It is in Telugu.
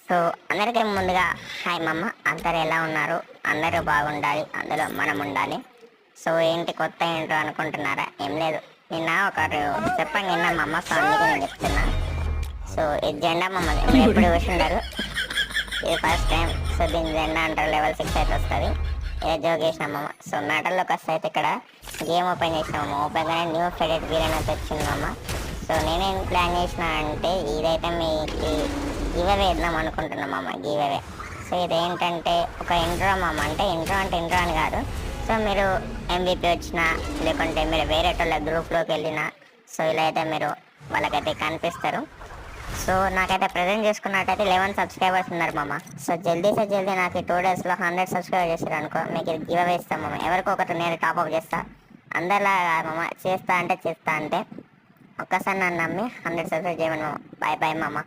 సో అందరికీ ముందుగా హాయ్ మమ్మ, అందరు ఎలా ఉన్నారు? అందరూ బాగుండాలి, అందులో మనం ఉండాలి. సో ఏంటి కొత్త ఏంటో అనుకుంటున్నారా? ఏం లేదు, నిన్న ఒకరు చెప్పండి నిన్న మమ్మ, సో అందుకే నేను చెప్తున్నా. సో ఇది జెండా మమ్మ, మీరు ఎప్పుడు చూసిండారు, ఇది ఫస్ట్ టైం. సో దీని జెండా అంటారు, లెవెల్ 6 అయితే వస్తుంది. ఇలా జోక్ చేసినామమ్మ. సో మ్యాటర్లోకి వస్తే అయితే ఇక్కడ గేమ్ ఓపెన్ చేసినామమ్మ. ఓపెన్ గానే న్యూ ఫెడెట్ వీల్ అయితే వచ్చిందమ్మ. సో నేనేం ప్లాన్ చేసిన అంటే ఇదైతే మీకు గివ్ అవే ఇద్దాం అనుకుంటున్నామమ్మ, గివ్ అవే. సో ఇదేంటంటే ఒక ఇంట్రో అమ్మ, అంటే ఇంట్రో అని కాదు. సో మీరు MVP వచ్చినా లేకుంటే మీరు వేరే వాళ్ళ గ్రూప్లోకి వెళ్ళినా సో ఇలా అయితే మీరు వాళ్ళకైతే కనిపిస్తారు. సో నాకైతే ప్రజెంట్ చేసుకున్నట్టయితే 11 సబ్స్క్రైబర్స్ ఉన్నారు మామ. సో జల్దీ నాకు 2 డేస్లో 100 సబ్స్క్రైబర్ చేశారు అనుకో, మీకు ఇది గివ్ అవే ఇస్తాం మామ. ఎవరికో ఒకటి నేను టాప్అప్ చేస్తా, అందరిలా మామ. చేస్తా అంటే ఒక్కసారి నన్ను నమ్మి 100 సబ్స్క్రైబ్ చేయమని మామ. బాయ్ బాయ్ మామ.